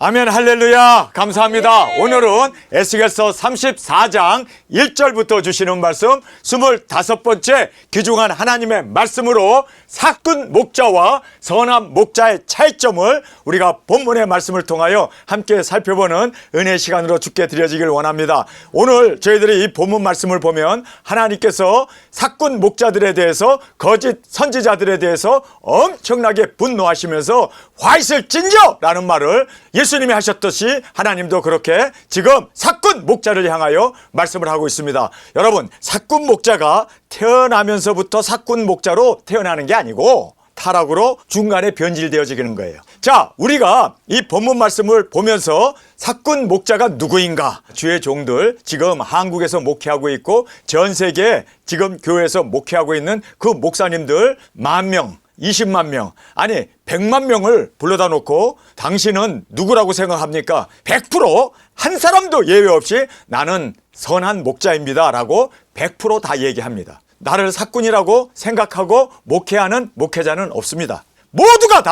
아멘. 할렐루야. 감사합니다. 오늘은 에스겔서 34장 1절부터 주시는 말씀 25번째 귀중한 하나님의 말씀으로 사꾼 목자와 선한 목자의 차이점을 우리가 본문의 말씀을 통하여 함께 살펴보는 은혜 시간으로 주께 드려지길 원합니다. 오늘 저희들이 이 본문 말씀을 보면 하나님께서 사꾼 목자들에 대해서 거짓 선지자들에 대해서 엄청나게 분노하시면서 화 있을진저 라는 말을 예수님이 하셨듯이 하나님도 그렇게 지금 사꾼 목자를 향하여 말씀을 하고 있습니다. 여러분, 사꾼 목자가 태어나면서부터 사꾼 목자로 태어나는 게 아니고 타락으로 중간에 변질되어지는 거예요. 자, 우리가 이 본문 말씀을 보면서 사꾼 목자가 누구인가? 주의 종들 지금 한국에서 목회하고 있고 전 세계 지금 교회에서 목회하고 있는 그 목사님들 10,000명 20만 명, 아니 100만 명을 불러다 놓고 당신은 누구라고 생각합니까? 100% 한 사람도 예외 없이 나는 선한 목자입니다 라고 100% 다 얘기합니다. 나를 사꾼이라고 생각하고 목회하는 목회자는 없습니다. 모두가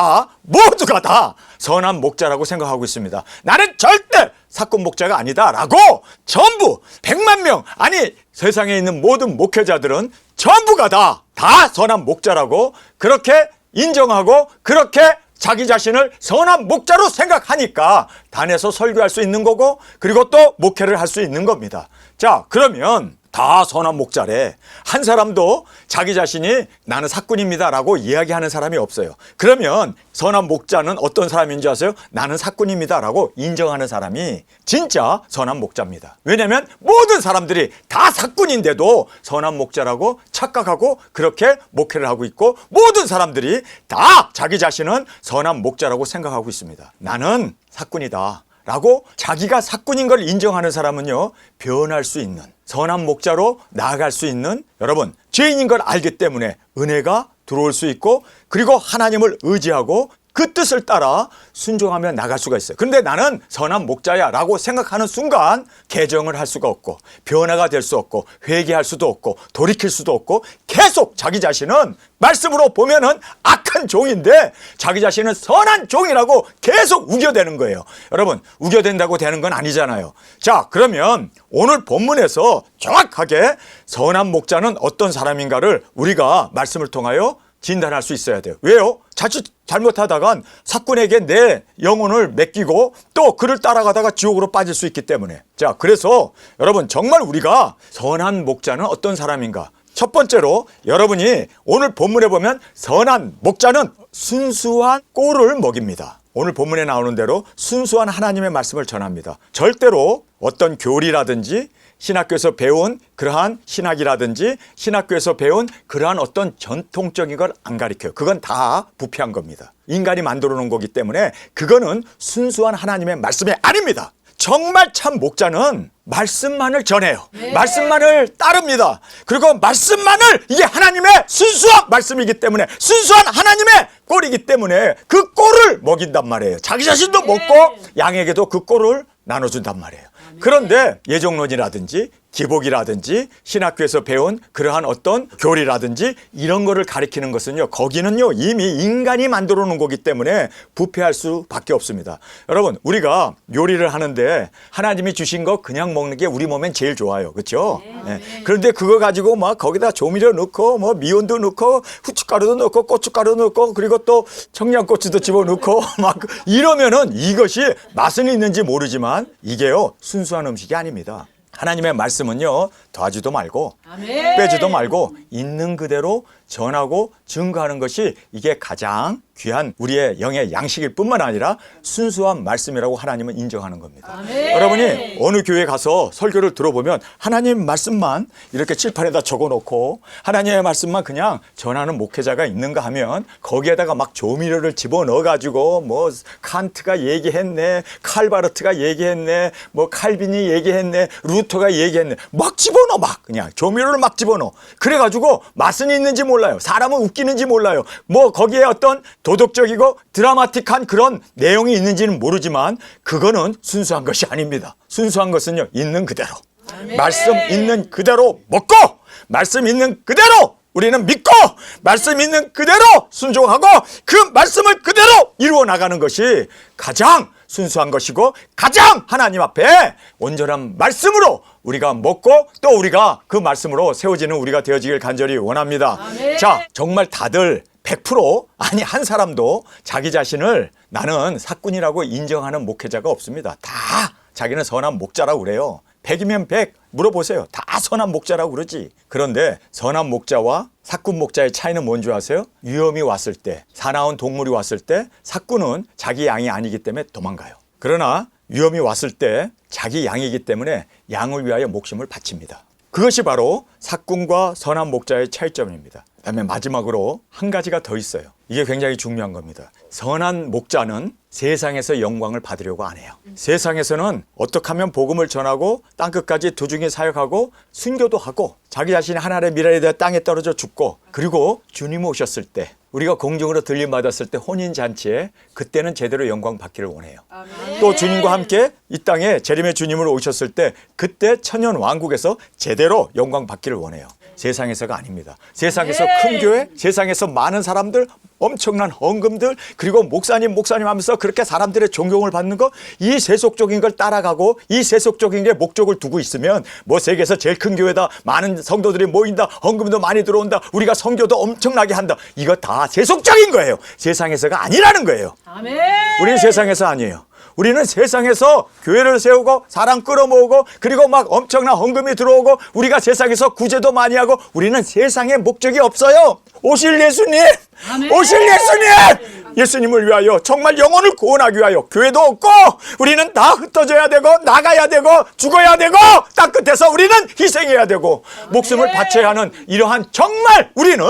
다 선한 목자라고 생각하고 있습니다. 나는 절대 사꾼 목자가 아니다 라고 전부 100만 명, 아니 세상에 있는 모든 목회자들은 전부가 다 선한 목자라고 그렇게 인정하고 그렇게 자기 자신을 선한 목자로 생각하니까 단에서 설교할 수 있는 거고 그리고 또 목회를 할 수 있는 겁니다. 자, 그러면 다 선한 목자래. 한 사람도 자기 자신이 나는 사꾼입니다 라고 이야기하는 사람이 없어요. 그러면 선한 목자는 어떤 사람인지 아세요? 나는 사꾼입니다 라고 인정하는 사람이 진짜 선한 목자입니다. 왜냐하면 모든 사람들이 다 사꾼인데도 선한 목자라고 착각하고 그렇게 목회를 하고 있고 모든 사람들이 다 자기 자신은 선한 목자라고 생각하고 있습니다. 나는 사꾼이다 라고 자기가 사꾼인 걸 인정하는 사람은요, 변할 수 있는 선한 목자로 나아갈 수 있는, 여러분, 죄인인 걸 알기 때문에 은혜가 들어올 수 있고 그리고 하나님을 의지하고 그 뜻을 따라 순종하며 나갈 수가 있어요. 그런데 나는 선한 목자야 라고 생각하는 순간 개정을 할 수가 없고 변화가 될 수 없고 회개할 수도 없고 돌이킬 수도 없고 계속 자기 자신은 말씀으로 보면은 악한 종인데 자기 자신은 선한 종이라고 계속 우겨대는 거예요. 여러분, 우겨댄다고 되는 건 아니잖아요. 자, 그러면 오늘 본문에서 정확하게 선한 목자는 어떤 사람인가를 우리가 말씀을 통하여 진단할 수 있어야 돼요. 왜요? 자칫 잘못하다간 사꾼에게 내 영혼을 맡기고 또 그를 따라가다가 지옥으로 빠질 수 있기 때문에. 자, 그래서 여러분 정말 우리가 선한 목자는 어떤 사람인가? 첫 번째로 여러분이 오늘 본문에 보면 선한 목자는 순수한 꼴을 먹입니다. 오늘 본문에 나오는 대로 순수한 하나님의 말씀을 전합니다. 절대로 어떤 교리라든지 신학교에서 배운 그러한 신학이라든지 신학교에서 배운 그러한 어떤 전통적인 걸 안 가르쳐요. 그건 다 부패한 겁니다. 인간이 만들어 놓은 거기 때문에 그거는 순수한 하나님의 말씀이 아닙니다. 정말 참 목자는 말씀만을 전해요. 네. 말씀만을 따릅니다. 그리고 말씀만을, 이게 하나님의 순수한 말씀이기 때문에 순수한 하나님의 꼴이기 때문에 그 꼴을 먹인단 말이에요. 자기 자신도 먹고 양에게도 그 꼴을 나눠준단 말이에요. 그런데 예정론이라든지 기복이라든지 신학교에서 배운 그러한 어떤 교리라든지 이런 거를 가리키는 것은요, 거기는요 이미 인간이 만들어 놓은 거기 때문에 부패할 수밖에 없습니다. 여러분, 우리가 요리를 하는데 하나님이 주신 거 그냥 먹는 게 우리 몸엔 제일 좋아요. 그렇죠? 네. 그런데 그거 가지고 막 거기다 조미료 넣고 뭐 미온도 넣고 후춧가루도 넣고 고춧가루 넣고 그리고 또 청양고추도 집어넣고 막 이러면은 이것이 맛은 있는지 모르지만 이게요 순수한 음식이 아닙니다. 하나님의 말씀은요 더하지도 말고 빼지도 말고 있는 그대로 전하고 증거하는 것이 이게 가장 귀한 우리의 영의 양식일 뿐만 아니라 순수한 말씀이라고 하나님은 인정하는 겁니다. 아멘. 여러분이 어느 교회 가서 설교를 들어보면 하나님 말씀만 이렇게 칠판에다 적어놓고 하나님의 말씀만 그냥 전하는 목회자가 있는가 하면 거기에다가 막 조미료를 집어넣어가지고 뭐 칸트가 얘기했네, 칼바르트가 얘기했네, 뭐 칼빈이 얘기했네, 루터가 얘기했네, 막 집어넣어, 막 그냥 조미료를 막 집어넣어. 그래가지고 맛은 있는지 몰라요. 사람은 웃기는지 몰라요. 뭐 거기에 어떤 도덕적이고 드라마틱한 그런 내용이 있는지는 모르지만 그거는 순수한 것이 아닙니다. 순수한 것은요 있는 그대로, 말씀 있는 그대로 먹고 말씀 있는 그대로 우리는 믿고 말씀 있는 그대로 순종하고 그 말씀을 그대로 이루어 나가는 것이 가장 순수한 것이고 가장 하나님 앞에 온전한 말씀으로 우리가 먹고 또 우리가 그 말씀으로 세워지는 우리가 되어지길 간절히 원합니다. 아멘. 자, 정말 다들 100% 아니 한 사람도 자기 자신을 나는 사꾼이라고 인정하는 목회자가 없습니다. 다 자기는 선한 목자라고 그래요. 100이면 100 물어보세요. 다 선한 목자라고 그러지. 그런데 선한 목자와 사꾼 목자의 차이는 뭔지 아세요? 위험이 왔을 때, 사나운 동물이 왔을 때 사꾼은 자기 양이 아니기 때문에 도망가요. 그러나 위험이 왔을 때 자기 양이기 때문에 양을 위하여 목숨을 바칩니다. 그것이 바로 사꾼과 선한 목자의 차이점입니다. 그다음에 마지막으로 한 가지가 더 있어요. 이게 굉장히 중요한 겁니다. 선한 목자는 세상에서 영광을 받으려고 안 해요. 세상에서는 어떻게 하면 복음을 전하고 땅끝까지 두중히 사역하고 순교도 하고 자기 자신이 하나님의 미래에 대해 땅에 떨어져 죽고 그리고 주님 오셨을 때 우리가 공중으로 들림받았을 때 혼인잔치에 그때는 제대로 영광 받기를 원해요. 아멘. 또 주님과 함께 이 땅에 재림의 주님으로 오셨을 때 그때 천년 왕국에서 제대로 영광 받기를 원해요. 세상에서가 아닙니다. 세상에서 큰 교회, 세상에서 많은 사람들, 엄청난 헌금들, 그리고 목사님 하면서 그렇게 사람들의 존경을 받는 거, 이 세속적인 걸 따라가고 이 세속적인 게 목적을 두고 있으면 뭐 세계에서 제일 큰 교회다, 많은 성도들이 모인다, 헌금도 많이 들어온다, 우리가 선교도 엄청나게 한다. 이거 다 세속적인 거예요. 세상에서가 아니라는 거예요. 아멘. 우리는 세상에서 아니에요. 우리는 세상에서 교회를 세우고 사람 끌어모으고 그리고 막 엄청난 헌금이 들어오고 우리가 세상에서 구제도 많이 하고 우리는 세상에 목적이 없어요. 오실 예수님, 아멘. 오실 예수님, 예수님을 위하여 정말 영혼을 구원하기 위하여 교회도 없고 우리는 다 흩어져야 되고 나가야 되고 죽어야 되고 땅 끝에서 우리는 희생해야 되고 목숨을 바쳐야 하는 이러한 정말 우리는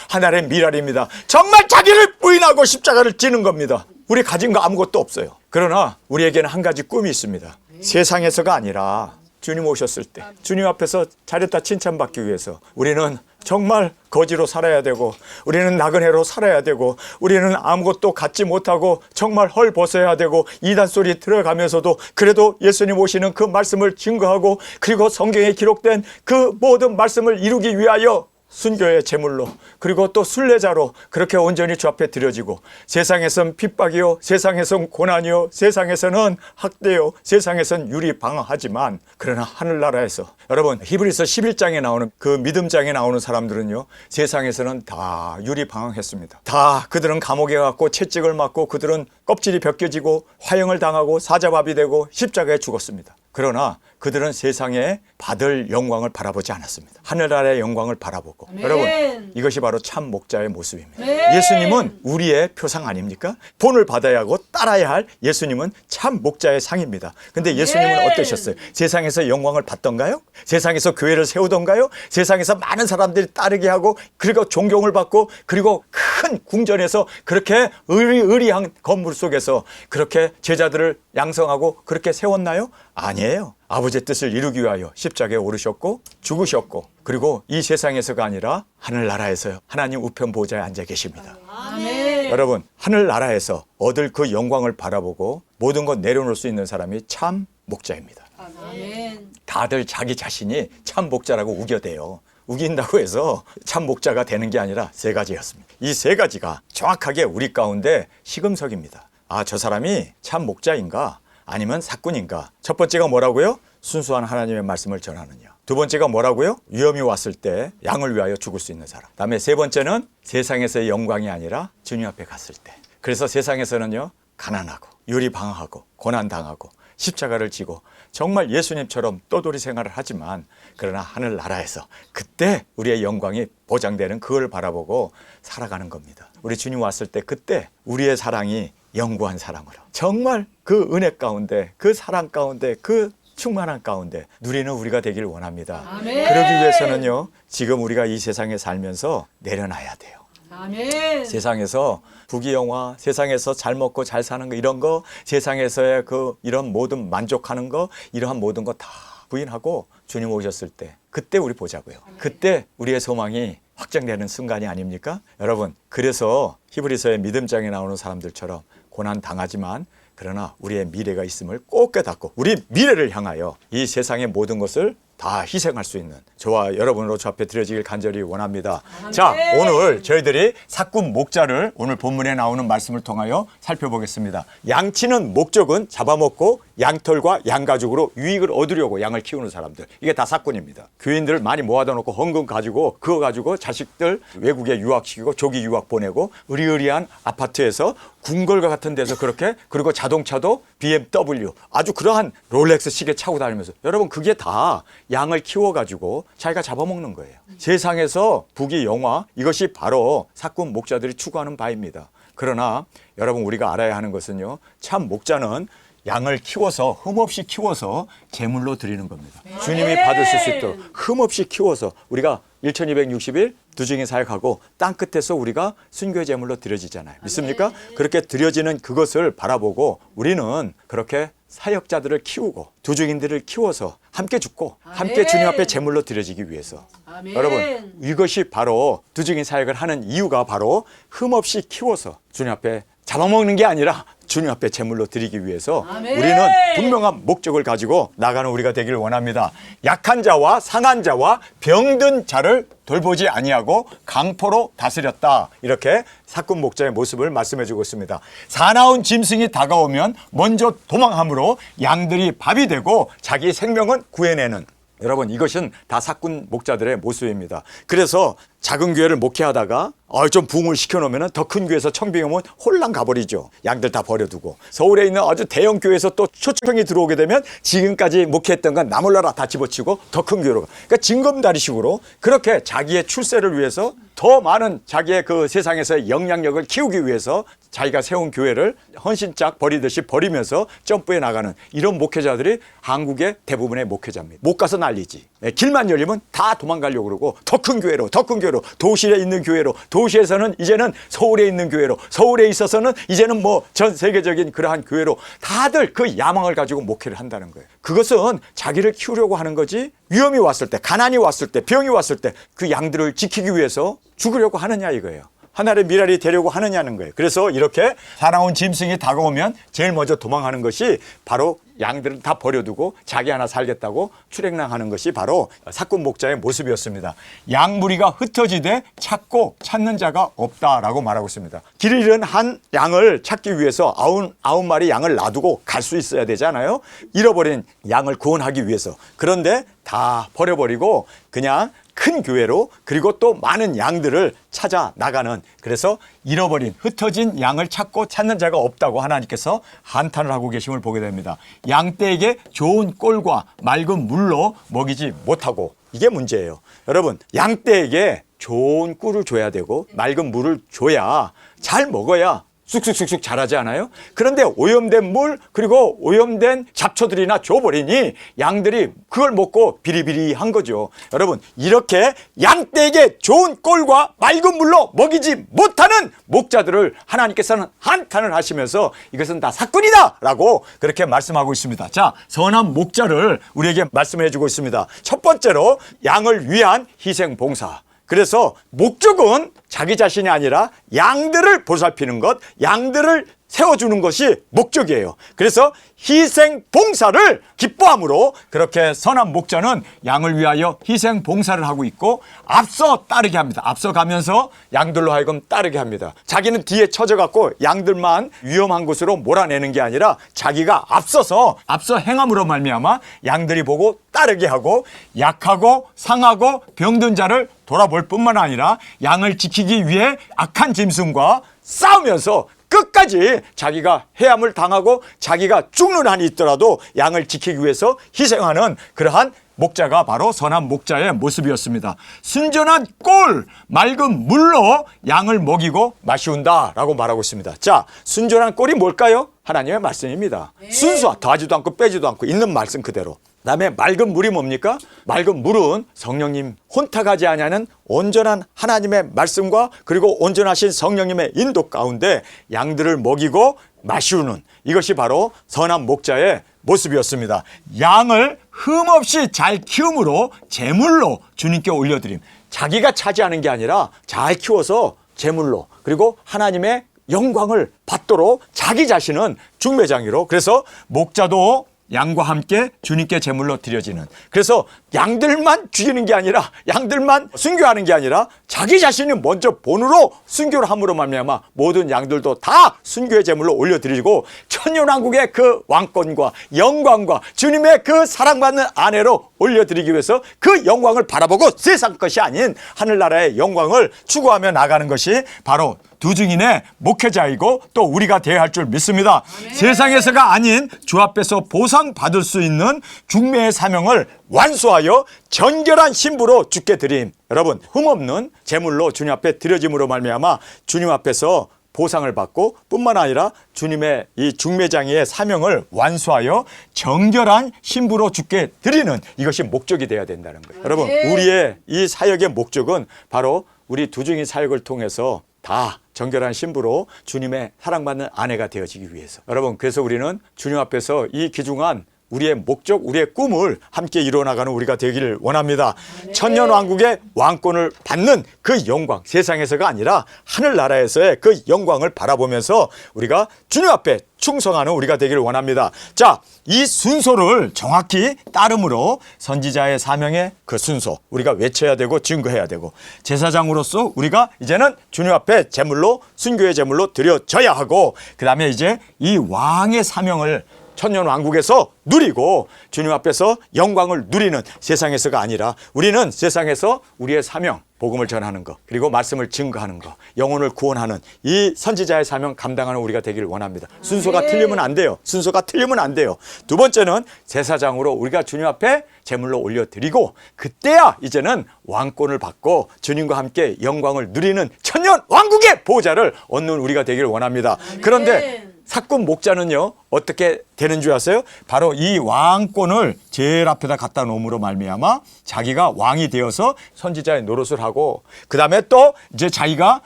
하나님의 미랄입니다. 정말 자기를 부인하고 십자가를 지는 겁니다. 우리 가진 거 아무것도 없어요. 그러나 우리에게는 한 가지 꿈이 있습니다. 세상에서가 아니라 주님 오셨을 때 주님 앞에서 잘했다 칭찬받기 위해서 우리는 정말 거지로 살아야 되고 우리는 나그네로 살아야 되고 우리는 아무것도 갖지 못하고 정말 헐벗어야 되고 이단 소리 들어가면서도 그래도 예수님 오시는 그 말씀을 증거하고 그리고 성경에 기록된 그 모든 말씀을 이루기 위하여 순교의 제물로 그리고 또 순례자로 그렇게 온전히 주 앞에 드려지고 세상에선 핍박이요 세상에선 고난이요 세상에서는 학대요 세상에선 유리방어하지만 그러나 하늘나라에서 여러분 히브리서 11장에 나오는 그 믿음장에 나오는 사람들은요 세상에서는 다 유리방어했습니다. 다 그들은 감옥에 갔고 채찍을 맞고 그들은 껍질이 벗겨지고 화형을 당하고 사자밥이 되고 십자가에 죽었습니다. 그러나 그들은 세상에 받을 영광을 바라보지 않았습니다. 하늘나라의 영광을 바라보고 아멘. 여러분 이것이 바로 참 목자의 모습입니다. 아멘. 예수님은 우리의 표상 아닙니까? 본을 받아야 하고 따라야 할 예수님은 참 목자의 상입니다. 근데 예수님은 아멘. 어떠셨어요? 세상에서 영광을 받던가요? 세상에서 교회를 세우던가요? 세상에서 많은 사람들이 따르게 하고 그리고 존경을 받고 그리고 큰 궁전에서 그렇게 의리한 건물 속에서 그렇게 제자들을 양성하고 그렇게 세웠나요? 아니에요. 아버지의 뜻을 이루기 위하여 십자가에 오르셨고 죽으셨고 그리고 이 세상에서가 아니라 하늘나라에서요 하나님 우편 보좌에 앉아 계십니다. 아멘. 여러분 하늘나라에서 얻을 그 영광을 바라보고 모든 것 내려놓을 수 있는 사람이 참 목자입니다. 아멘. 다들 자기 자신이 참 목자라고 우겨대요. 우긴다고 해서 참 목자가 되는 게 아니라 세 가지였습니다. 이 세 가지가 정확하게 우리 가운데 시금석입니다. 아, 저 사람이 참 목자인가 아니면 사꾼인가. 첫 번째가 뭐라고요? 순수한 하나님의 말씀을 전하느냐. 두 번째가 뭐라고요? 위험이 왔을 때 양을 위하여 죽을 수 있는 사람. 다음에 세 번째는 세상에서의 영광이 아니라 주님 앞에 갔을 때. 그래서 세상에서는요 가난하고 유리방어하고 고난당하고 십자가를 지고 정말 예수님처럼 떠돌이 생활을 하지만 그러나 하늘나라에서 그때 우리의 영광이 보장되는 그걸 바라보고 살아가는 겁니다. 우리 주님 왔을 때 그때 우리의 사랑이 영구한 사랑으로 정말 그 은혜 가운데 그 사랑 가운데 그 충만한 가운데 누리는 우리가 되길 원합니다. 아멘. 그러기 위해서는요 지금 우리가 이 세상에 살면서 내려놔야 돼요. 아멘. 세상에서 부귀영화, 세상에서 잘 먹고 잘 사는 거 이런 거, 세상에서의 그 이런 모든 만족하는 거, 이러한 모든 거 다 부인하고 주님 오셨을 때 그때 우리 보자고요. 그때 우리의 소망이 확정되는 순간이 아닙니까? 여러분, 그래서 히브리서의 믿음장에 나오는 사람들처럼 고난 당하지만 그러나 우리의 미래가 있음을 꼭 깨닫고 우리 미래를 향하여 이 세상의 모든 것을 다 희생할 수 있는 저와 여러분으로 주 앞에 드려지길 간절히 원합니다. 아멘. 자, 오늘 저희들이 삭군 목자를 오늘 본문에 나오는 말씀을 통하여 살펴보겠습니다. 양치는 목적은 잡아먹고 양털과 양가죽으로 유익을 얻으려고 양을 키우는 사람들, 이게 다 삭군입니다. 교인들을 많이 모아다 놓고 헌금 가지고 그거 가지고 자식들 외국에 유학시키고 조기 유학 보내고 의리의리한 아파트에서 궁궐과 같은 데서 그렇게, 그리고 자동차도 BMW 아주 그러한 롤렉스 시계 차고 다니면서, 여러분 그게 다 양을 키워가지고 자기가 잡아먹는 거예요. 세상에서 부귀 영화, 이것이 바로 삭군 목자들이 추구하는 바입니다. 그러나 여러분 우리가 알아야 하는 것은요, 참 목자는 양을 키워서, 흠없이 키워서 제물로 드리는 겁니다. 주님이 받으실 수 있도록 흠없이 키워서, 우리가 1260일 두중인 사역하고 땅 끝에서 우리가 순교의 제물로 드려지잖아요. 믿습니까? 그렇게 드려지는 그것을 바라보고 우리는 그렇게 사역자들을 키우고 두중인들을 키워서 함께 죽고 함께 주님 앞에 제물로 드려지기 위해서. 아멘. 여러분 이것이 바로 두중인 사역을 하는 이유가 바로 흠없이 키워서 주님 앞에 잡아먹는 게 아니라 주님 앞에 제물로 드리기 위해서 아멘. 우리는 분명한 목적을 가지고 나가는 우리가 되기를 원합니다. 약한 자와 상한 자와 병든 자를 돌보지 아니하고 강포로 다스렸다. 이렇게 삭군 목자의 모습을 말씀해 주고 있습니다. 사나운 짐승이 다가오면 먼저 도망함으로 양들이 밥이 되고 자기 생명은 구해내는, 여러분 이것은 다 삭군 목자들의 모습입니다. 그래서 작은 교회를 목회하다가 좀 부흥을 시켜놓으면 더 큰 교회에서 청빙이 오면 홀랑 가버리죠. 양들 다 버려두고. 서울에 있는 아주 대형 교회에서 또 초청이 들어오게 되면 지금까지 목회했던 건 나몰라라 다 집어치고 더 큰 교회로 가. 그러니까 징검다리식으로 그렇게 자기의 출세를 위해서 더 많은 자기의 그 세상에서의 영향력을 키우기 위해서 자기가 세운 교회를 헌신짝 버리듯이 버리면서 점프해 나가는 이런 목회자들이 한국의 대부분의 목회자입니다. 못 가서 난리지. 길만 열리면 다 도망가려고 그러고 더 큰 교회로, 더 큰 교회로, 도시에 있는 교회로, 도시에서는 이제는 서울에 있는 교회로, 서울에 있어서는 이제는 뭐 전 세계적인 그러한 교회로 다들 그 야망을 가지고 목회를 한다는 거예요. 그것은 자기를 키우려고 하는 거지, 위험이 왔을 때, 가난이 왔을 때, 병이 왔을 때 그 양들을 지키기 위해서 죽으려고 하느냐 이거예요. 하늘의 미랄이 되려고 하느냐는 거예요. 그래서 이렇게 사나운 짐승이 다가오면 제일 먼저 도망하는 것이 바로 양들을 다 버려두고 자기 하나 살겠다고 출행랑하는 것이 바로 삭군 목자의 모습이었습니다. 양무리가 흩어지되 찾고 찾는 자가 없다라고 말하고 있습니다. 길 잃은 한 양을 찾기 위해서 아홉 마리 양을 놔두고 갈 수 있어야 되잖아요. 잃어버린 양을 구원하기 위해서. 그런데 다 버려버리고 그냥 큰 교회로, 그리고 또 많은 양들을 찾아 나가는, 그래서 잃어버린 흩어진 양을 찾고 찾는 자가 없다고 하나님께서 한탄을 하고 계심을 보게 됩니다. 양떼에게 좋은 꼴과 맑은 물로 먹이지 못하고, 이게 문제예요. 여러분 양떼에게 좋은 꿀을 줘야 되고 맑은 물을 줘야 잘 먹어야 쑥쑥쑥쑥 자라지 않아요? 그런데 오염된 물, 그리고 오염된 잡초들이나 줘버리니 양들이 그걸 먹고 비리비리한 거죠. 여러분 이렇게 양떼에게 좋은 꼴과 맑은 물로 먹이지 못하는 목자들을 하나님께서는 한탄을 하시면서 이것은 다 삭군이다 라고 그렇게 말씀하고 있습니다. 자, 선한 목자를 우리에게 말씀해 주고 있습니다. 첫 번째로 양을 위한 희생봉사. 그래서 목적은 자기 자신이 아니라 양들을 보살피는 것, 양들을 세워주는 것이 목적이에요. 그래서 희생 봉사를 기뻐함으로 그렇게 선한 목자는 양을 위하여 희생 봉사를 하고 있고 앞서 따르게 합니다. 앞서 가면서 양들로 하여금 따르게 합니다. 자기는 뒤에 처져갖고 양들만 위험한 곳으로 몰아내는 게 아니라 자기가 앞서 행함으로 말미암아 양들이 보고 따르게 하고 약하고 상하고 병든 자를 돌아볼 뿐만 아니라 양을 지키기 위해 악한 짐승과 싸우면서 끝까지 자기가 해함을 당하고 자기가 죽는 한이 있더라도 양을 지키기 위해서 희생하는 그러한 목자가 바로 선한 목자의 모습이었습니다. 순전한 꼴, 맑은 물로 양을 먹이고 마시운다 라고 말하고 있습니다. 자, 순전한 꼴이 뭘까요? 하나님의 말씀입니다. 순수하, 더하지도 않고 빼지도 않고 있는 말씀 그대로. 그다음에 맑은 물이 뭡니까? 맑은 물은 성령님 혼탁하지 아니하는 온전한 하나님의 말씀과 그리고 온전하신 성령님의 인도 가운데 양들을 먹이고 마시우는, 이것이 바로 선한 목자의 모습이었습니다. 양을 흠없이 잘 키움으로 제물로 주님께 올려드림. 자기가 차지하는 게 아니라 잘 키워서 제물로, 그리고 하나님의 영광을 받도록 자기 자신은 중매장이로, 그래서 목자도 양과 함께 주님께 제물로 드려지는, 그래서 양들만 죽이는 게 아니라 양들만 순교하는 게 아니라 자기 자신이 먼저 본으로 순교를 함으로 말미암아 모든 양들도 다 순교의 제물로 올려드리고 천년왕국의 그 왕권과 영광과 주님의 그 사랑받는 아내로 올려드리기 위해서 그 영광을 바라보고 세상 것이 아닌 하늘나라의 영광을 추구하며 나가는 것이 바로 두 증인의 목회자이고 또 우리가 되어야 할 줄 믿습니다. 세상에서가 아닌 주 앞에서 보상받을 수 있는 중매의 사명을 완수하여 정결한 신부로 주께 드림. 여러분, 흠없는 제물로 주님 앞에 드려짐으로 말미암아 주님 앞에서 보상을 받고 뿐만 아니라 주님의 이 중매장의 사명을 완수하여 정결한 신부로 주께 드리는 이것이 목적이 되어야 된다는 거예요. 여러분, 우리의 이 사역의 목적은 바로 우리 두 증인 사역을 통해서 다 정결한 신부로 주님의 사랑받는 아내가 되어지기 위해서. 여러분, 그래서 우리는 주님 앞에서 이 귀중한 우리의 목적, 우리의 꿈을 함께 이루어나가는 우리가 되기를 원합니다. 천년왕국의 왕권을 받는 그 영광, 세상에서가 아니라 하늘나라에서의 그 영광을 바라보면서 우리가 주님 앞에 충성하는 우리가 되기를 원합니다. 자, 이 순서를 정확히 따름으로 선지자의 사명의 그 순서 우리가 외쳐야 되고 증거해야 되고, 제사장으로서 우리가 이제는 주님 앞에 제물로, 순교의 제물로 드려져야 하고, 그 다음에 이제 이 왕의 사명을 천년왕국에서 누리고 주님 앞에서 영광을 누리는, 세상에서가 아니라 우리는 세상에서 우리의 사명, 복음을 전하는 것, 그리고 말씀을 증거하는 것, 영혼을 구원하는 이 선지자의 사명 감당하는 우리가 되기를 원합니다. 순서가 틀리면 안 돼요. 순서가 틀리면 안 돼요. 두 번째는 제사장으로 우리가 주님 앞에 제물로 올려드리고, 그때야 이제는 왕권을 받고 주님과 함께 영광을 누리는 천년왕국의 보호자를 얻는 우리가 되기를 원합니다. 그런데 사꾼 목자는요, 어떻게 되는 줄 아세요? 바로 이 왕권을 제일 앞에다 갖다 놓음으로 말미암아 자기가 왕이 되어서 선지자의 노릇을 하고, 그 다음에 또 이제 자기가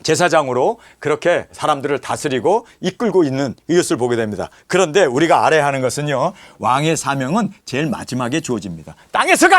제사장으로 그렇게 사람들을 다스리고 이끌고 있는 이것을 보게 됩니다. 그런데 우리가 알아야 하는 것은요, 왕의 사명은 제일 마지막에 주어집니다. 땅에서가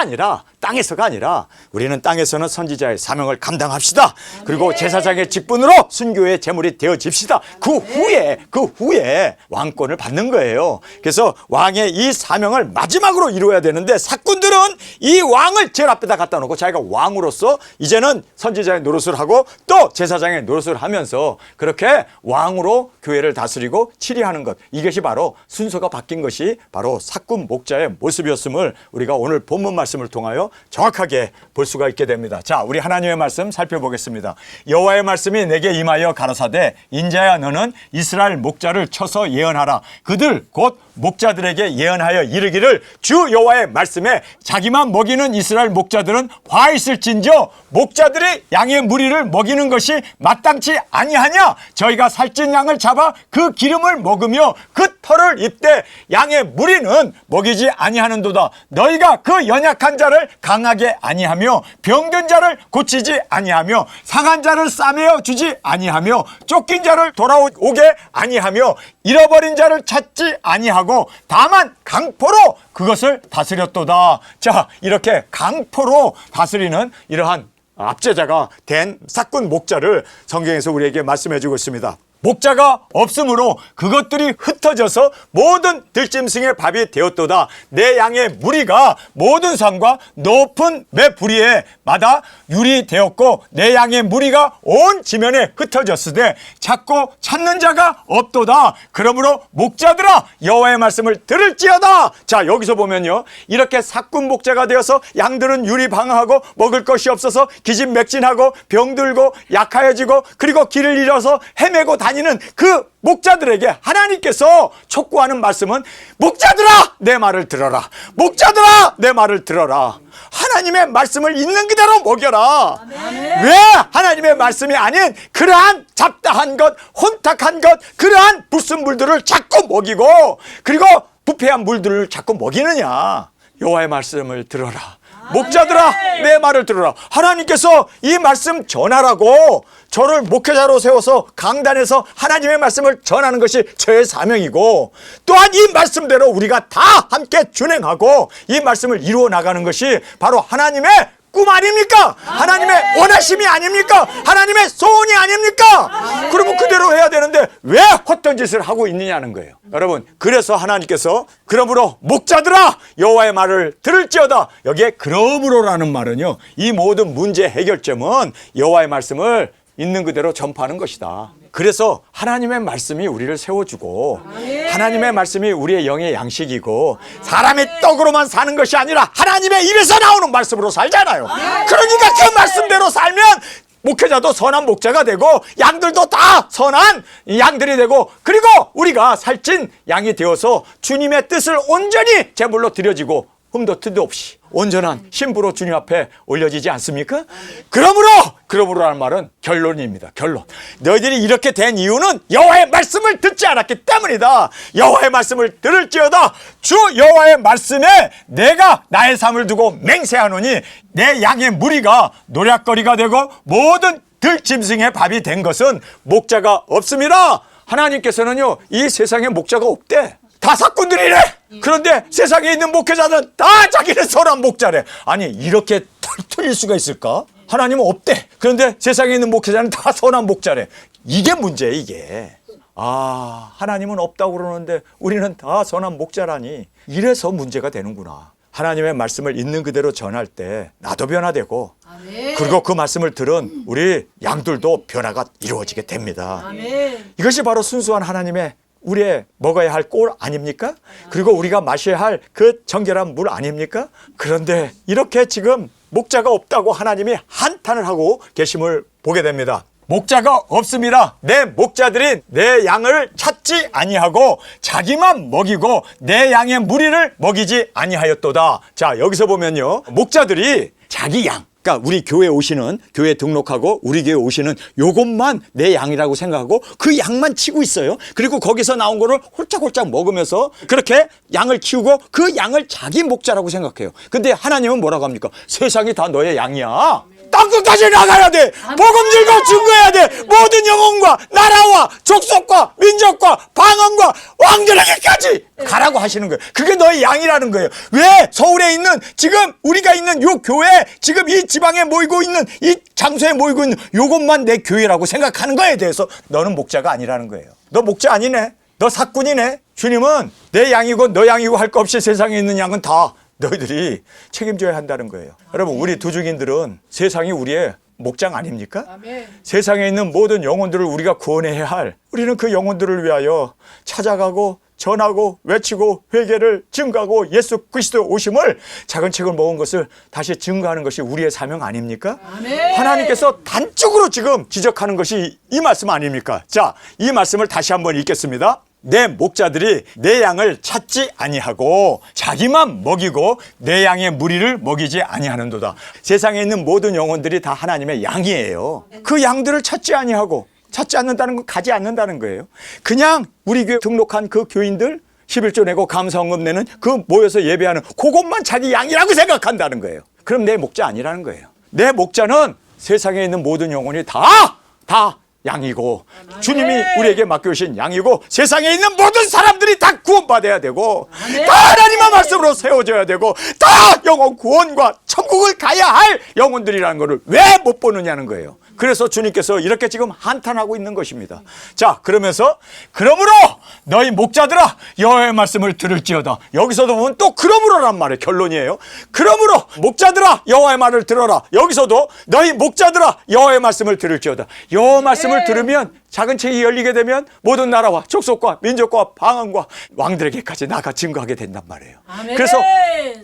아니라 우리는 땅에서는 선지자의 사명을 감당합시다. 그리고 제사장의 직분으로 순교의 제물이 되어집시다. 그 후에 왕권을 받는 거예요. 그래서 왕의 이 사명을 마지막으로 이루어야 되는데, 사꾼들은 이 왕을 제일 앞에다 갖다 놓고 자기가 왕으로서 이제는 선지자의 노릇을 하고 또 제사장의 노릇을 하면서 그렇게 왕으로 교회를 다스리고 치리하는 것, 이것이 바로 순서가 바뀐 것이 바로 사꾼 목자의 모습이었음을 우리가 오늘 본문 말씀을 통하여 정확하게 볼 수가 있게 됩니다. 자, 우리 하나님의 말씀 살펴보겠습니다. 여호와의 말씀이 내게 임하여 가라사대, 인자야 너는 이스라엘 목자를 쳐서 예언하라. 그들 곧 목자들에게 예언하여 이르기를, 주 여호와의 말씀에 자기만 먹이는 이스라엘 목자들은 화 있을진저 목자들이 양의 무리를 먹이는 것이 마땅치 아니하냐. 저희가 살찐 양을 잡아 그 기름을 먹으며 그 털을 입되 양의 무리는 먹이지 아니하는도다. 너희가 그 연약한 자를 강하게 아니하며 병든 자를 고치지 아니하며 상한 자를 싸매어 주지 아니하며 쫓긴 자를 돌아오게 아니하며 잃어버린 자를 찾지 아니하고 다만 강포로 그것을 다스렸도다. 자, 이렇게 강포로 다스리는 이러한 압제자가 된 사꾼 목자를 성경에서 우리에게 말씀해 주고 있습니다. 목자가 없으므로 그것들이 흩어져서 모든 들짐승의 밥이 되었도다. 내 양의 무리가 모든 산과 높은 매부리에 마다 유리되었고 내 양의 무리가 온 지면에 흩어졌으되 찾고 찾는 자가 없도다. 그러므로 목자들아 여호와의 말씀을 들을지어다. 자, 여기서 보면요, 이렇게 사꾼 목자가 되어서 양들은 유리방황하고 먹을 것이 없어서 기진맥진하고 병들고 약하여지고 그리고 길을 잃어서 헤매고 다니는 그 목자들에게 하나님께서 촉구하는 말씀은, 목자들아 내 말을 들어라. 목자들아 내 말을 들어라. 하나님의 말씀을 있는 그대로 먹여라. 왜 하나님의 말씀이 아닌 그러한 잡다한 것, 혼탁한 것, 그러한 불순물들을 자꾸 먹이고 그리고 부패한 물들을 자꾸 먹이느냐. 여호와의 말씀을 들어라. 목자들아 내 말을 들어라. 하나님께서 이 말씀 전하라고 저를 목회자로 세워서 강단에서 하나님의 말씀을 전하는 것이 저의 사명이고, 또한 이 말씀대로 우리가 다 함께 준행하고 이 말씀을 이루어 나가는 것이 바로 하나님의 꿈 아닙니까? 하나님의 원하심이 아닙니까? 하나님의 소원이 아닙니까? 그러면 그대로 해야 되는데 왜 헛된 짓을 하고 있느냐는 거예요. 여러분, 그래서 하나님께서 그러므로 목자들아 여호와의 말을 들을지어다. 여기에 그러므로라는 말은요, 이 모든 문제 해결점은 여호와의 말씀을 있는 그대로 전파하는 것이다. 그래서 하나님의 말씀이 우리를 세워주고 하나님의 말씀이 우리의 영의 양식이고 사람의 떡으로만 사는 것이 아니라 하나님의 입에서 나오는 말씀으로 살잖아요. 그러니까 그 말씀대로 살면 목회자도 선한 목자가 되고 양들도 다 선한 양들이 되고, 그리고 우리가 살찐 양이 되어서 주님의 뜻을 온전히 제물로 드려지고 흠도 틈도 없이 온전한 신부로 주님 앞에 올려지지 않습니까? 그러므로라는 말은 결론입니다. 결론. 너희들이 이렇게 된 이유는 여호와의 말씀을 듣지 않았기 때문이다. 여호와의 말씀을 들을지어다. 주 여호와의 말씀에 내가 나의 삶을 두고 맹세하노니 내 양의 무리가 노략거리가 되고 모든 들짐승의 밥이 된 것은 목자가 없습니다. 하나님께서는요, 이 세상에 목자가 없대. 다 사꾼들이래. 그런데 세상에 있는 목회자들은 다 자기는 선한 목자래. 아니, 이렇게 틀릴 수가 있을까? 하나님은 없대. 그런데 세상에 있는 목회자는 다 선한 목자래. 이게 문제예요, 이게. 아, 하나님은 없다고 그러는데 우리는 다 선한 목자라니. 이래서 문제가 되는구나. 하나님의 말씀을 있는 그대로 전할 때 나도 변화되고, 그리고 그 말씀을 들은 우리 양들도 변화가 이루어지게 됩니다. 이것이 바로 순수한 하나님의 우리의 먹어야 할 꼴 아닙니까? 그리고 우리가 마셔야 할 그 정결한 물 아닙니까? 그런데 이렇게 지금 목자가 없다고 하나님이 한탄을 하고 계심을 보게 됩니다. 목자가 없습니다. 내 목자들이 내 양을 찾지 아니하고 자기만 먹이고 내 양의 무리를 먹이지 아니하였도다. 자, 여기서 보면요, 목자들이 자기 양, 그러니까 우리 교회 오시는, 교회 등록하고 우리 교회 오시는 요것만 내 양이라고 생각하고 그 양만 치고 있어요. 그리고 거기서 나온 거를 홀짝홀짝 먹으면서 그렇게 양을 키우고 그 양을 자기 목자라고 생각해요. 근데 하나님은 뭐라고 합니까? 세상이 다 너의 양이야. 땅끝까지 나가야 돼. 복음 들고 증거해야 돼. 모든 영혼과 나라와 족속과 민족과 방언과 왕들에게까지 가라고 하시는 거예요. 그게 너의 양이라는 거예요. 왜 서울에 있는, 지금 우리가 있는 요 교회, 지금 이 지방에 모이고 있는, 이 장소에 모이고 있는 요것만 내 교회라고 생각하는 거에 대해서 너는 목자가 아니라는 거예요. 너 목자 아니네. 너 사꾼이네. 주님은 내 양이고 너 양이고 할 거 없이 세상에 있는 양은 다 너희들이 책임져야 한다는 거예요. 여러분, 우리 두중인들은 세상이 우리의 목장 아닙니까? 세상에 있는 모든 영혼들을 우리가 구원해야 할, 우리는 그 영혼들을 위하여 찾아가고 전하고 외치고 회개를 증거하고 예수 그리스도의 오심을, 작은 책을 먹은 것을 다시 증거하는 것이 우리의 사명 아닙니까? 하나님께서 단적으로 지금 지적하는 것이 이 말씀 아닙니까? 자, 이 말씀을 다시 한번 읽겠습니다. 내 목자들이 내 양을 찾지 아니하고 자기만 먹이고 내 양의 무리를 먹이지 아니하는도다. 세상에 있는 모든 영혼들이 다 하나님의 양이에요. 그 양들을 찾지 아니하고, 찾지 않는다는 건 가지 않는다는 거예요. 그냥 우리 교회 등록한 그 교인들 11조 내고 감사헌금 내는 그 모여서 예배하는 그것만 자기 양이라고 생각한다는 거예요. 그럼 내 목자 아니라는 거예요. 내 목자는 세상에 있는 모든 영혼이 다 양이고, 주님이 우리에게 맡겨주신 양이고, 세상에 있는 모든 사람들이 다 구원받아야 되고, 다 하나님의 말씀으로 세워져야 되고, 다 영혼 구원과 천국을 가야 할 영혼들이라는 것을 왜 못 보느냐는 거예요. 그래서 주님께서 이렇게 지금 한탄하고 있는 것입니다. 자, 그러면서 그러므로 너희 목자들아 여호와의 말씀을 들을지어다. 여기서도 보면 또 그러므로란 말의 결론이에요. 그러므로 목자들아 여호와의 말을 들어라. 여기서도 너희 목자들아 여호와의 말씀을 들을지어다. 여호와 말씀을 들으면 작은 책이 열리게 되면 모든 나라와 족속과 민족과 방언과 왕들에게까지 나가 증거하게 된단 말이에요. 그래서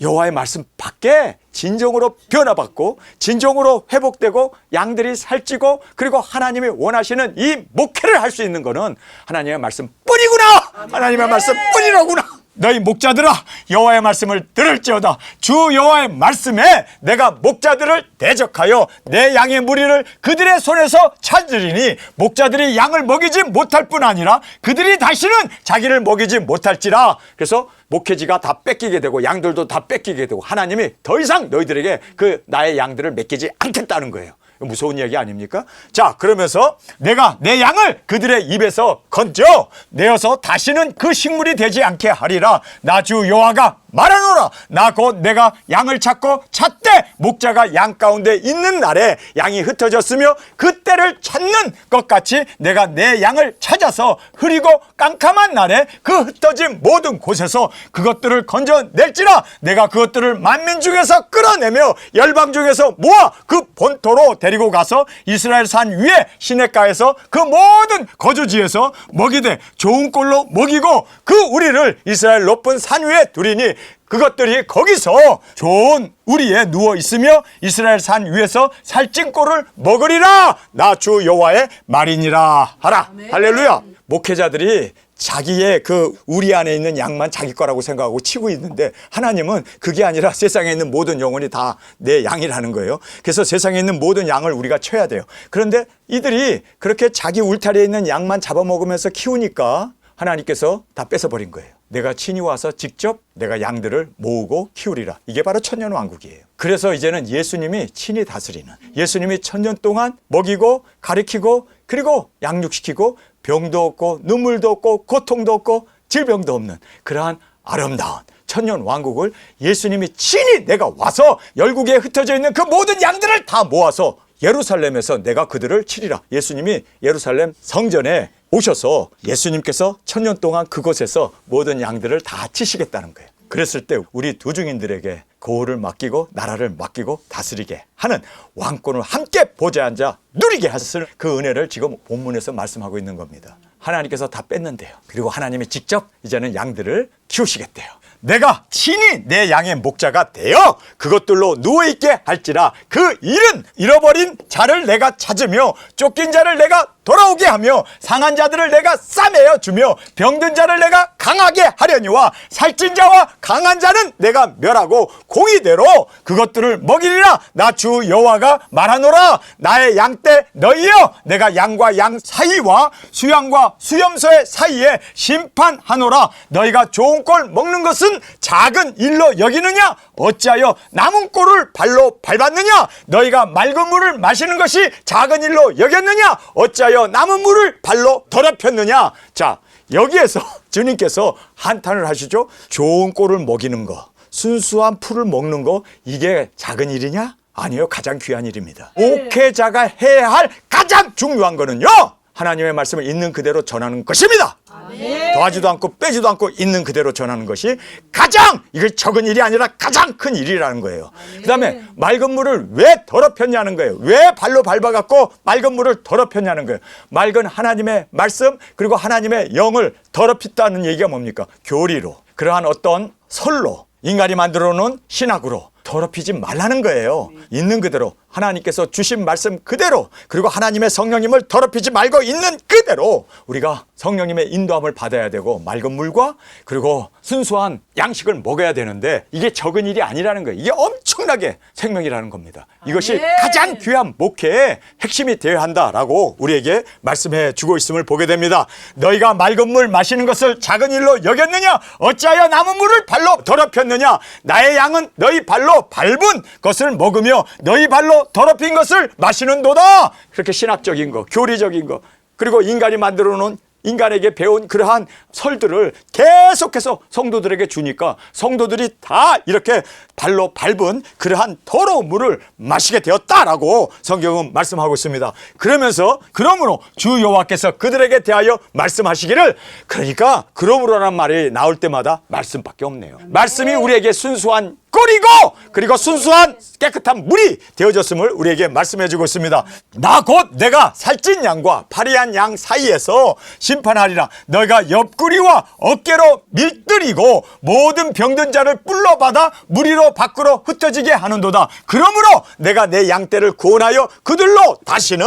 여호와의 말씀 밖에 진정으로 변화받고 진정으로 회복되고 양들이 살찌고, 그리고 하나님이 원하시는 이 목회를 할 수 있는 거는 하나님의 말씀뿐이구나. 하나님의 말씀뿐이로구나. 너희 목자들아 여호와의 말씀을 들을지어다. 주 여호와의 말씀에 내가 목자들을 대적하여 내 양의 무리를 그들의 손에서 찾으리니, 목자들이 양을 먹이지 못할 뿐 아니라 그들이 다시는 자기를 먹이지 못할지라. 그래서 목회지가 다 뺏기게 되고 양들도 다 뺏기게 되고 하나님이 더 이상 너희들에게 그 나의 양들을 맡기지 않겠다는 거예요. 무서운 이야기 아닙니까? 자, 그러면서 내가 내 양을 그들의 입에서 건져 내어서 다시는 그 식물이 되지 않게 하리라. 나 주 여호와가 말하노라. 나 곧 내가 양을 찾고 찾되 목자가 양 가운데 있는 날에 양이 흩어졌으며 그 때를 찾는 것 같이 내가 내 양을 찾아서 흐리고 깜깜한 날에 그 흩어진 모든 곳에서 그것들을 건져낼지라. 내가 그것들을 만민 중에서 끌어내며 열방 중에서 모아 그 본토로 데리고 가서 이스라엘 산 위에 시냇가에서 그 모든 거주지에서 먹이되 좋은 꼴로 먹이고 그 우리를 이스라엘 높은 산 위에 두리니 그것들이 거기서 좋은 우리에 누워 있으며 이스라엘 산 위에서 살찐 꼴을 먹으리라. 나 주 여호와의 말이니라 하라. 아멘. 할렐루야. 목회자들이 자기의 그 우리 안에 있는 양만 자기 거라고 생각하고 치고 있는데 하나님은 그게 아니라 세상에 있는 모든 영혼이 다 내 양이라는 거예요. 그래서 세상에 있는 모든 양을 우리가 쳐야 돼요. 그런데 이들이 그렇게 자기 울타리에 있는 양만 잡아먹으면서 키우니까 하나님께서 다 뺏어버린 거예요. 내가 친히 와서 직접 내가 양들을 모으고 키우리라. 이게 바로 천년왕국이에요. 그래서 이제는 예수님이 친히 다스리는, 예수님이 천년 동안 먹이고 가르치고 그리고 양육시키고 병도 없고 눈물도 없고 고통도 없고 질병도 없는 그러한 아름다운 천년왕국을 예수님이 친히 내가 와서 열국에 흩어져 있는 그 모든 양들을 다 모아서 예루살렘에서 내가 그들을 치리라. 예수님이 예루살렘 성전에 오셔서 예수님께서 천년 동안 그곳에서 모든 양들을 다 치시겠다는 거예요. 그랬을 때 우리 두중인들에게 고을을 맡기고 나라를 맡기고 다스리게 하는 왕권을 함께 보좌에 앉아 누리게 하셨을 그 은혜를 지금 본문에서 말씀하고 있는 겁니다. 하나님께서 다 뺐는데요. 그리고 하나님이 직접 이제는 양들을 키우시겠대요. 내가 친히 내 양의 목자가 되어 그것들로 누워있게 할지라. 그 일은 잃어버린 자를 내가 찾으며 쫓긴 자를 내가 돌아오게 하며 상한 자들을 내가 싸매어 주며 병든 자를 내가 강하게 하려니와 살찐 자와 강한 자는 내가 멸하고 공의대로 그것들을 먹이리라. 나 주 여호와가 말하노라. 나의 양떼 너희여, 내가 양과 양 사이와 수양과 수염소의 사이에 심판하노라. 너희가 좋은 꼴 먹는 것은 작은 일로 여기느냐? 어찌하여 남은 꼴을 발로 밟았느냐? 너희가 맑은 물을 마시는 것이 작은 일로 여겼느냐? 어찌하여 남은 물을 발로 더럽혔느냐? 자, 여기에서 주님께서 한탄을 하시죠. 좋은 꼴을 먹이는 거, 순수한 풀을 먹는 거, 이게 작은 일이냐? 아니요, 가장 귀한 일입니다. 목회자가 해야 할 가장 중요한 거는요, 하나님의 말씀을 있는 그대로 전하는 것입니다. 아멘. 더하지도 않고 빼지도 않고 있는 그대로 전하는 것이 가장, 이게 적은 일이 아니라 가장 큰 일이라는 거예요. 그 다음에 맑은 물을 왜 더럽혔냐는 거예요. 왜 발로 밟아갖고 맑은 물을 더럽혔냐는 거예요. 맑은 하나님의 말씀 그리고 하나님의 영을 더럽혔다는 얘기가 뭡니까? 교리로, 그러한 어떤 설로, 인간이 만들어 놓은 신학으로 더럽히지 말라는 거예요. 있는 그대로 하나님께서 주신 말씀 그대로, 그리고 하나님의 성령님을 더럽히지 말고 있는 그대로 우리가 성령님의 인도함을 받아야 되고 맑은 물과 그리고 순수한 양식을 먹어야 되는데 이게 적은 일이 아니라는 거예요. 이게 엄청나게 생명이라는 겁니다. 이것이 가장 귀한 목회의 핵심이 되어야 한다라고 우리에게 말씀해 주고 있음을 보게 됩니다. 너희가 맑은 물 마시는 것을 작은 일로 여겼느냐? 어찌하여 남은 물을 발로 더럽혔느냐? 나의 양은 너희 발로 밟은 것을 먹으며 너희 발로 더럽힌 것을 마시는도다. 그렇게 신학적인 거, 교리적인 거, 그리고 인간이 만들어 놓은, 인간에게 배운 그러한 설들을 계속해서 성도들에게 주니까 성도들이 다 이렇게 발로 밟은 그러한 더러운 물을 마시게 되었다라고 성경은 말씀하고 있습니다. 그러면서 그러므로 주 여호와께서 그들에게 대하여 말씀하시기를, 그러니까 그러므로라는 말이 나올 때마다 말씀밖에 없네요. 말씀이 우리에게 순수한 꿀이고 그리고 순수한 깨끗한 물이 되어졌음을 우리에게 말씀해 주고 있습니다. 나 곧 내가 살찐 양과 파리한 양 사이에서 심판하리라. 너희가 옆구리와 어깨로 밀들이고 모든 병든 자를 뿔러받아 무리로 밖으로 흩어지게 하는도다. 그러므로 내가 내 양떼를 구원하여 그들로 다시는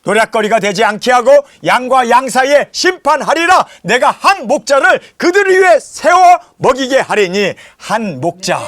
노략거리가 되지 않게 하고 양과 양 사이에 심판하리라. 내가 한 목자를 그들 위에 세워 먹이게 하리니. 한 목자,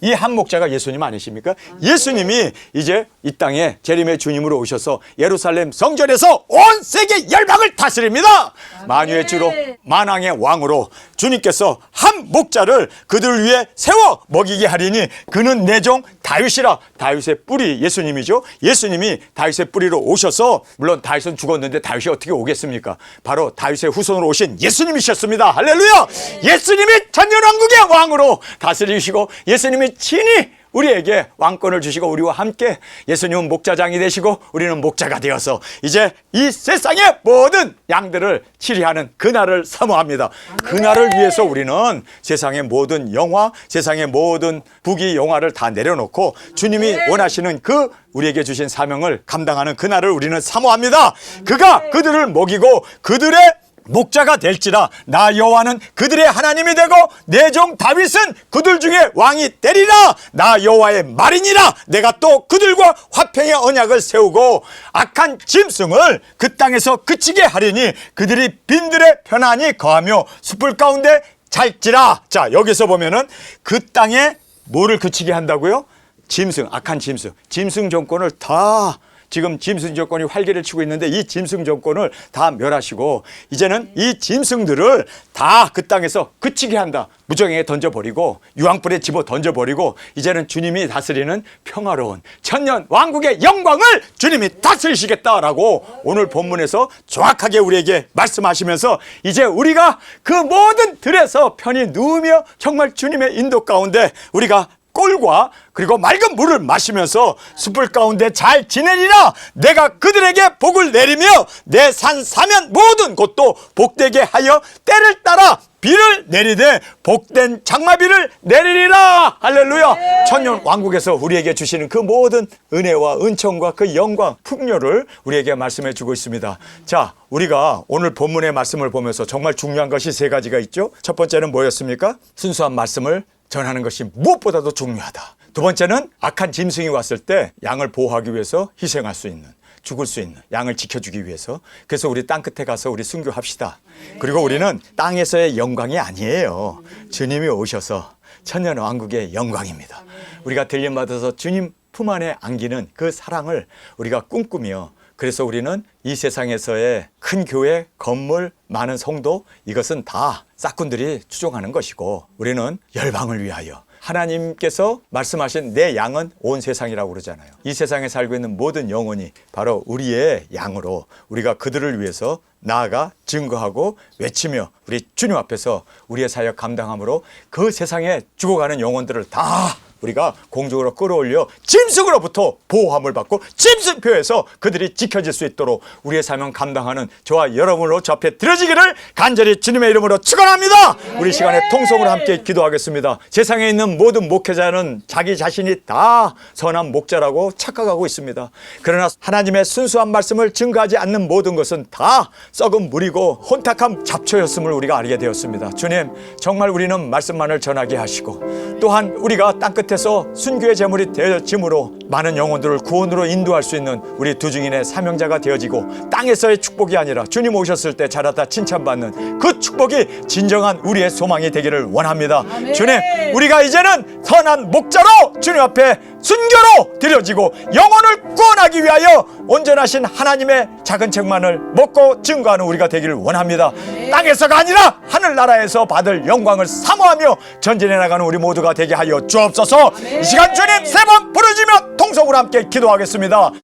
이 이 한 목자가 예수님 아니십니까? 예수님이 이제 이 땅에 재림의 주님으로 오셔서 예루살렘 성전에서 온 세계 열방을 다스립니다. 만유의 주로 만왕의 왕으로 주님께서 한 목자를 그들 위해 세워 먹이게 하리니 그는 내 종 다윗이라. 다윗의 뿌리 예수님이죠. 예수님이 다윗의 뿌리로 오셔서, 물론 다윗은 죽었는데 다윗이 어떻게 오겠습니까? 바로 다윗의 후손으로 오신 예수님이셨습니다. 할렐루야. 예수님이 천년왕국의 왕으로 다스리시고 예수님이 친히 우리에게 왕권을 주시고 우리와 함께 예수님은 목자장이 되시고 우리는 목자가 되어서 이제 이 세상의 모든 양들을 치리하는 그날을 사모합니다. 그날을 위해서 우리는 세상의 모든 영화, 세상의 모든 부귀 영화를 다 내려놓고 주님이 원하시는 그 우리에게 주신 사명을 감당하는 그날을 우리는 사모합니다. 그가 그들을 먹이고 그들의 목자가 될지라. 나 여호와는 그들의 하나님이 되고 내 종 다윗은 그들 중에 왕이 되리라. 나 여호와의 말이니라. 내가 또 그들과 화평의 언약을 세우고 악한 짐승을 그 땅에서 그치게 하리니 그들이 빈들에 편안히 거하며 숯불 가운데 잘지라. 자, 여기서 보면은 그 땅에 뭐를 그치게 한다고요? 짐승, 악한 짐승. 짐승 정권을 다, 지금 짐승 정권이 활개를 치고 있는데 이 짐승 정권을 다 멸하시고 이제는 이 짐승들을 다 그 땅에서 그치게 한다. 무정에 던져버리고 유황불에 집어 던져버리고 이제는 주님이 다스리는 평화로운 천년 왕국의 영광을 주님이 다스리시겠다라고 오늘 본문에서 정확하게 우리에게 말씀하시면서 이제 우리가 그 모든 들에서 편히 누우며 정말 주님의 인도 가운데 우리가 꿀과 그리고 맑은 물을 마시면서 숯불 가운데 잘 지내리라. 내가 그들에게 복을 내리며 내 산 사면 모든 곳도 복되게 하여 때를 따라 비를 내리되 복된 장마비를 내리리라. 할렐루야. 천년 왕국에서 우리에게 주시는 그 모든 은혜와 은총과 그 영광 풍요를 우리에게 말씀해 주고 있습니다. 자, 우리가 오늘 본문의 말씀을 보면서 정말 중요한 것이 세 가지가 있죠. 첫 번째는 뭐였습니까? 순수한 말씀을 전하는 것이 무엇보다도 중요하다. 두 번째는 악한 짐승이 왔을 때 양을 보호하기 위해서 희생할 수 있는, 죽을 수 있는, 양을 지켜주기 위해서. 그래서 우리 땅끝에 가서 우리 순교합시다. 그리고 우리는 땅에서의 영광이 아니에요. 주님이 오셔서 천년 왕국의 영광입니다. 우리가 들림받아서 주님 품 안에 안기는 그 사랑을 우리가 꿈꾸며, 그래서 우리는 이 세상에서의 큰 교회, 건물, 많은 성도, 이것은 다 싹군들이 추종하는 것이고 우리는 열방을 위하여, 하나님께서 말씀하신 내 양은 온 세상이라고 그러잖아요. 이 세상에 살고 있는 모든 영혼이 바로 우리의 양으로 우리가 그들을 위해서 나아가 증거하고 외치며 우리 주님 앞에서 우리의 사역 감당함으로 그 세상에 죽어가는 영혼들을 다 우리가 공중으로 끌어올려 짐승으로부터 보호함을 받고 짐승표에서 그들이 지켜질 수 있도록 우리의 사명 감당하는 저와 여러분으로 저 앞에 드려지기를 간절히 주님의 이름으로 축원합니다. 우리 시간에 통성으로 함께 기도하겠습니다. 세상에 있는 모든 목회자는 자기 자신이 다 선한 목자라고 착각하고 있습니다. 그러나 하나님의 순수한 말씀을 증거하지 않는 모든 것은 다 썩은 물이고 혼탁한 잡초였음을 우리가 알게 되었습니다. 주님, 정말 우리는 말씀만을 전하게 하시고 또한 우리가 땅끝 에서 순교의 제물이 되어짐으로 많은 영혼들을 구원으로 인도할 수 있는 우리 두 증인의 사명자가 되어지고 땅에서의 축복이 아니라 주님 오셨을 때 자라다 칭찬받는 그 축복이 진정한 우리의 소망이 되기를 원합니다. 아멘. 주님, 우리가 이제는 선한 목자로 주님 앞에 순교로 드려지고 영혼을 구원하기 위하여 온전하신 하나님의 작은 책만을 먹고 증거하는 우리가 되기를 원합니다. 땅에서가 아니라 하늘나라에서 받을 영광을 사모하며 전진해 나가는 우리 모두가 되게 하여 주옵소서. 이 시간 주님 세 번 부르짖으며 통성으로 함께 기도하겠습니다.